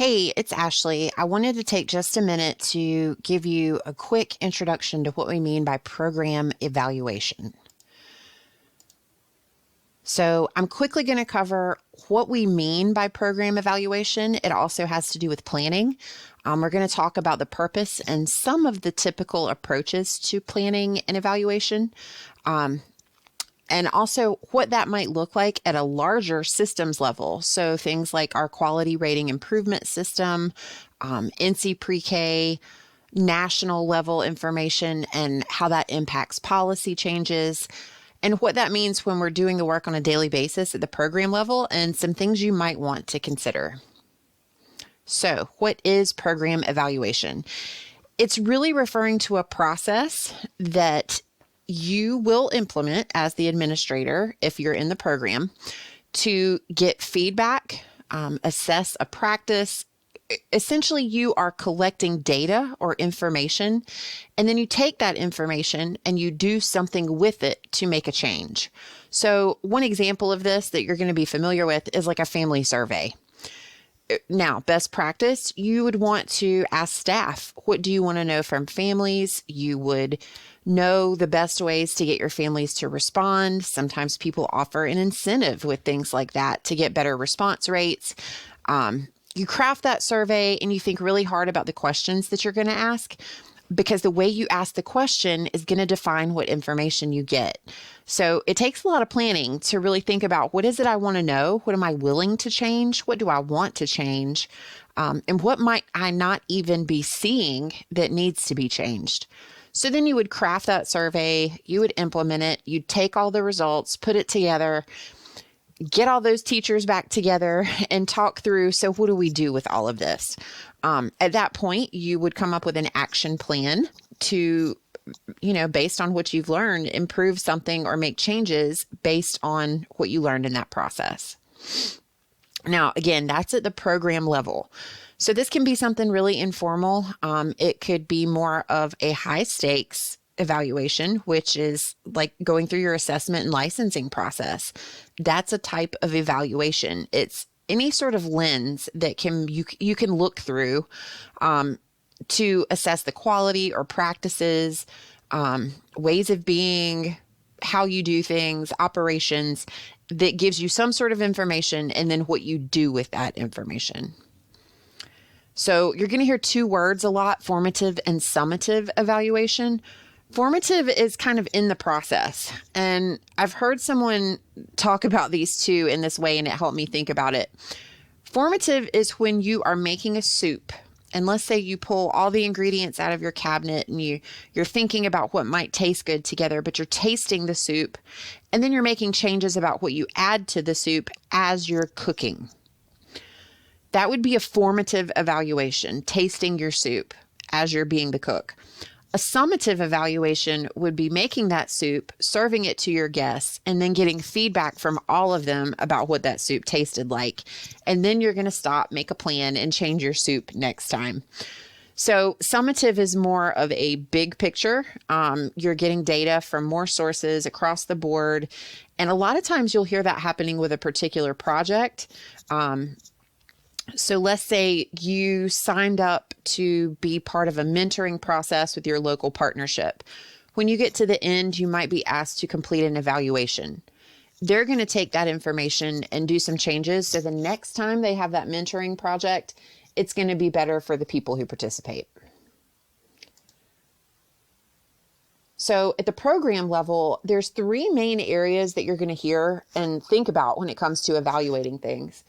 Hey, it's Ashley. I wanted to take just a minute to give you a quick introduction to what we mean by program evaluation. So, I'm quickly going to cover what we mean by program evaluation. It also has to do with planning. We're going to talk about the purpose and some of the typical approaches to planning and evaluation. And also what that might look like at a larger systems level. So things like our quality rating improvement system, NC Pre-K, national level information, and how that impacts policy changes, and what that means when we're doing the work on a daily basis at the program level, and some things you might want to consider. So, what is program evaluation? It's really referring to a process that you will implement as the administrator, if you're in the program, to get feedback, assess a practice. Essentially, you are collecting data or information, and then you take that information and you do something with it to make a change. So one example of this that you're going to be familiar with is like a family survey. Now, best practice, you would want to ask staff, what do you want to know from families? You would know the best ways to get your families to respond. Sometimes people offer an incentive with things like that to get better response rates. You craft that survey and you think really hard about the questions that you're going to ask, because the way you ask the question is going to define what information you get. So it takes a lot of planning to really think about, what is it I want to know? What am I willing to change? What do I want to change? And what might I not even be seeing that needs to be changed? So then you would craft that survey, you would implement it, you'd take all the results, put it together, get all those teachers back together and talk through, so what do we do with all of this? At that point, you would come up with an action plan to, based on what you've learned, improve something or make changes based on what you learned in that process. Now, again, that's at the program level. So this can be something really informal. It could be more of a high stakes evaluation, which is like going through your assessment and licensing process. That's a type of evaluation. It's any sort of lens that you can look through to assess the quality or practices, ways of being, how you do things, operations, that gives you some sort of information, and then what you do with that information. So you're going to hear two words a lot: formative and summative evaluation. Formative is kind of in the process. And I've heard someone talk about these two in this way, and it helped me think about it. Formative is when you are making a soup. And let's say you pull all the ingredients out of your cabinet and you're thinking about what might taste good together, but you're tasting the soup. And then you're making changes about what you add to the soup as you're cooking. That would be a formative evaluation, tasting your soup as you're being the cook. A summative evaluation would be making that soup, serving it to your guests, and then getting feedback from all of them about what that soup tasted like. And then you're going to stop, make a plan, and change your soup next time. So summative is more of a big picture. You're getting data from more sources across the board. And a lot of times you'll hear that happening with a particular project. So let's say you signed up to be part of a mentoring process with your local partnership. When you get to the end, you might be asked to complete an evaluation. They're going to take that information and do some changes, so the next time they have that mentoring project, it's going to be better for the people who participate. So at the program level, there's three main areas that you're going to hear and think about when it comes to evaluating things.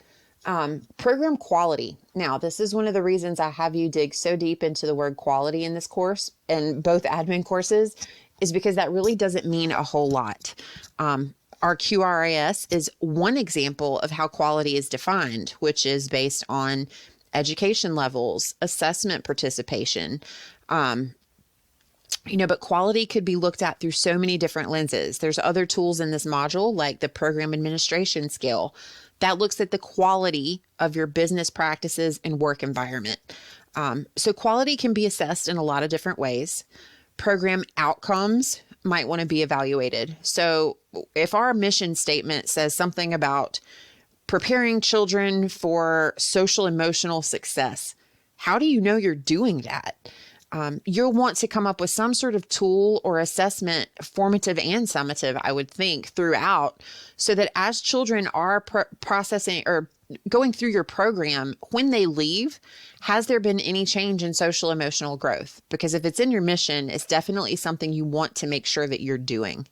Program quality. Now, this is one of the reasons I have you dig so deep into the word quality in this course and both admin courses, is because that really doesn't mean a whole lot. Our QRIS is one example of how quality is defined, which is based on education levels, assessment participation, but quality could be looked at through so many different lenses. There's other tools in this module, like the program administration scale, that looks at the quality of your business practices and work environment. So quality can be assessed in a lot of different ways. Program outcomes might want to be evaluated. So if our mission statement says something about preparing children for social emotional success. How do you know you're doing that? You'll want to come up with some sort of tool or assessment, formative and summative, I would think, throughout, so that as children are processing or going through your program, when they leave, has there been any change in social emotional growth? Because if it's in your mission, it's definitely something you want to make sure that you're doing.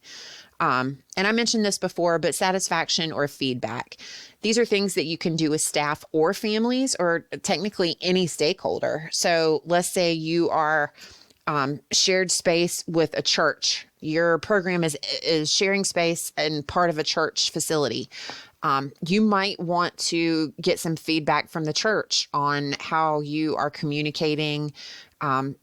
And I mentioned this before, but satisfaction or feedback. These are things that you can do with staff or families, or technically any stakeholder. So let's say you are shared space with a church. Your program is sharing space and part of a church facility. You might want to get some feedback from the church on how you are communicating,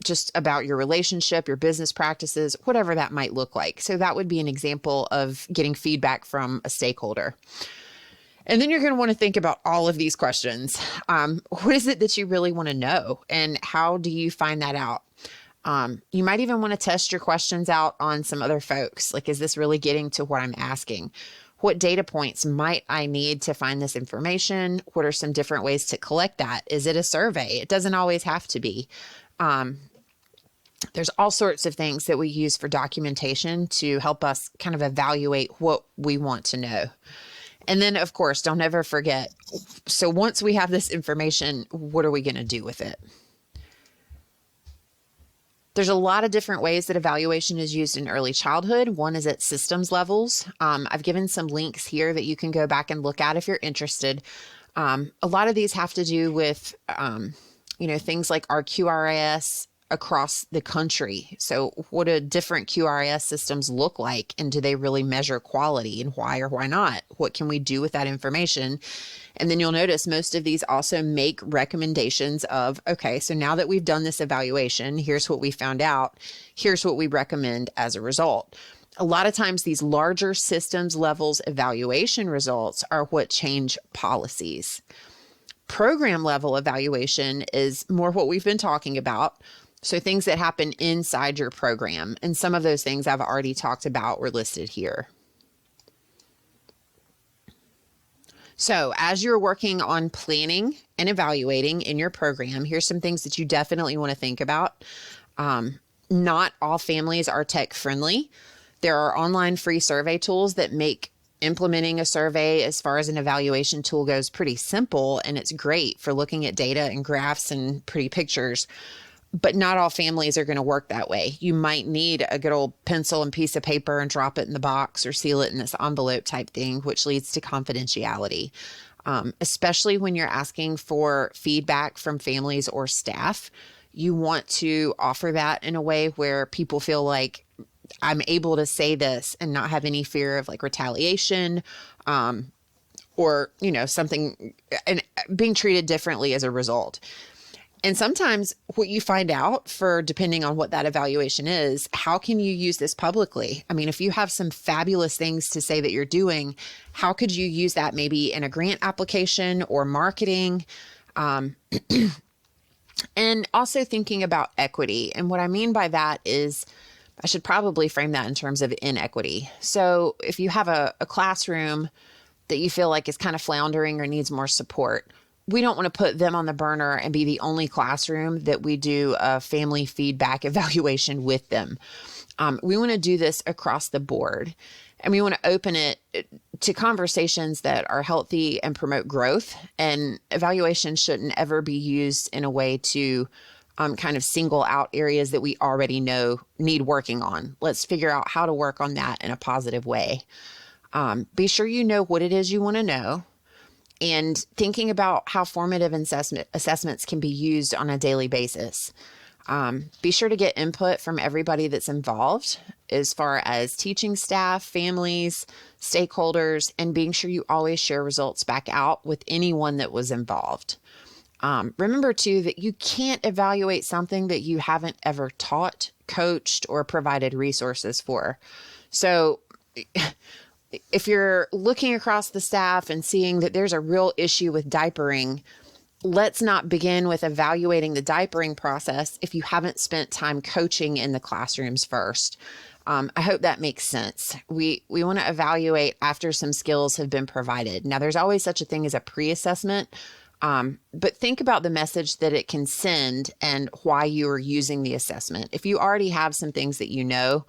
just about your relationship, your business practices, whatever that might look like. So that would be an example of getting feedback from a stakeholder. And then you're going to want to think about all of these questions. What is it that you really want to know? And how do you find that out? You might even want to test your questions out on some other folks. Like, is this really getting to what I'm asking? What data points might I need to find this information? What are some different ways to collect that? Is it a survey? It doesn't always have to be. There's all sorts of things that we use for documentation to help us kind of evaluate what we want to know. And then, of course, don't ever forget, so once we have this information, what are we going to do with it? There's a lot of different ways that evaluation is used in early childhood. One is at systems levels. I've given some links here that you can go back and look at if you're interested. A lot of these have to do with, things like our QRIS across the country. So what do different QRIS systems look like? And do they really measure quality, and why or why not? What can we do with that information? And then you'll notice most of these also make recommendations of, okay, so now that we've done this evaluation, here's what we found out. Here's what we recommend as a result. A lot of times these larger systems levels evaluation results are what change policies. Program level evaluation is more what we've been talking about. So things that happen inside your program. And some of those things I've already talked about were listed here. So as you're working on planning and evaluating in your program, here's some things that you definitely want to think about. Not all families are tech friendly. There are online free survey tools that make implementing a survey as far as an evaluation tool goes pretty simple, and it's great for looking at data and graphs and pretty pictures. But not all families are going to work that way. You might need a good old pencil and piece of paper and drop it in the box or seal it in this envelope type thing, which leads to confidentiality, especially when you're asking for feedback from families or staff. You want to offer that in a way where people feel like I'm able to say this and not have any fear of like retaliation, or, something, and being treated differently as a result. And sometimes what you find out, for depending on what that evaluation is, how can you use this publicly? I mean, if you have some fabulous things to say that you're doing, how could you use that maybe in a grant application or marketing? And also thinking about equity. And what I mean by that is, I should probably frame that in terms of inequity. So if you have a classroom that you feel like is kind of floundering or needs more support, we don't want to put them on the burner and be the only classroom that we do a family feedback evaluation with them. We want to do this across the board, and we want to open it to conversations that are healthy and promote growth. And evaluation shouldn't ever be used in a way to kind of single out areas that we already know need working on. Let's figure out how to work on that in a positive way. Be sure you know what it is you want to know, and thinking about how formative assessments can be used on a daily basis. Be sure to get input from everybody that's involved, as far as teaching staff, families, stakeholders, and being sure you always share results back out with anyone that was involved. Remember too, that you can't evaluate something that you haven't ever taught, coached, or provided resources for. So if you're looking across the staff and seeing that there's a real issue with diapering, let's not begin with evaluating the diapering process if you haven't spent time coaching in the classrooms first. I hope that makes sense. We want to evaluate after some skills have been provided. Now, there's always such a thing as a pre-assessment, but think about the message that it can send and why you are using the assessment. If you already have some things that you know,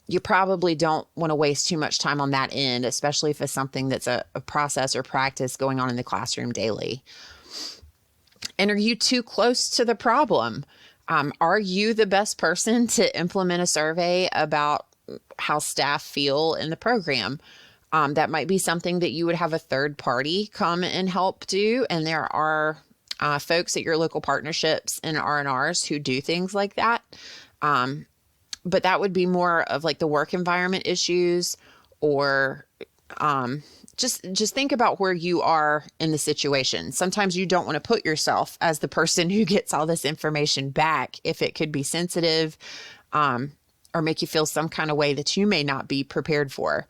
you probably don't want to waste too much time on that end, especially if it's something that's a process or practice going on in the classroom daily. And are you too close to the problem? Are you the best person to implement a survey about how staff feel in the program? That might be something that you would have a third party come and help do. And there are folks at your local partnerships and R&Rs who do things like that. But that would be more of like the work environment issues, or just think about where you are in the situation. Sometimes you don't want to put yourself as the person who gets all this information back if it could be sensitive, or make you feel some kind of way that you may not be prepared for.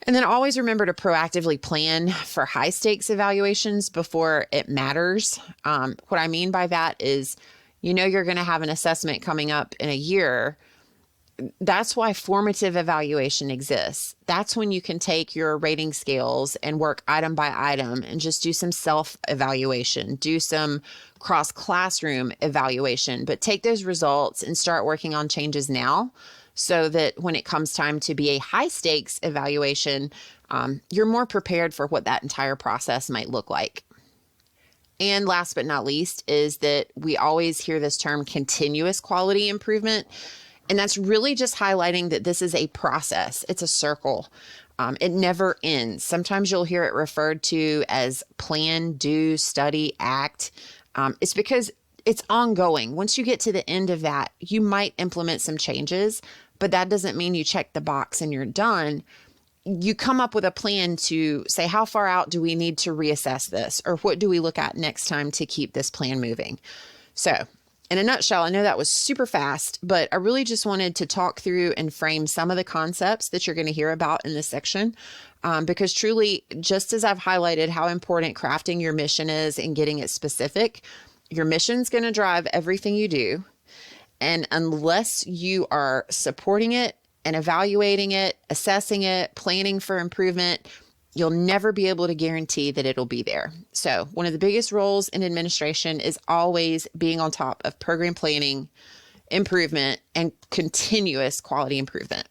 And then always remember to proactively plan for high stakes evaluations before it matters. What I mean by that is, you're going to have an assessment coming up in a year. That's why formative evaluation exists. That's when you can take your rating scales and work item by item and just do some self-evaluation, do some cross-classroom evaluation, but take those results and start working on changes now so that when it comes time to be a high-stakes evaluation, you're more prepared for what that entire process might look like. And last but not least is that we always hear this term continuous quality improvement. And that's really just highlighting that this is a process. It's a circle. It never ends. Sometimes you'll hear it referred to as plan, do, study, act. It's because it's ongoing. Once you get to the end of that, you might implement some changes, but that doesn't mean you check the box and you're done. You come up with a plan to say, how far out do we need to reassess this? Or what do we look at next time to keep this plan moving? So in a nutshell, I know that was super fast, but I really just wanted to talk through and frame some of the concepts that you're going to hear about in this section. Because truly, just as I've highlighted how important crafting your mission is and getting it specific, your mission's going to drive everything you do. And unless you are supporting it and evaluating it, assessing it, planning for improvement, you'll never be able to guarantee that it'll be there. So one of the biggest roles in administration is always being on top of program planning, improvement, and continuous quality improvement.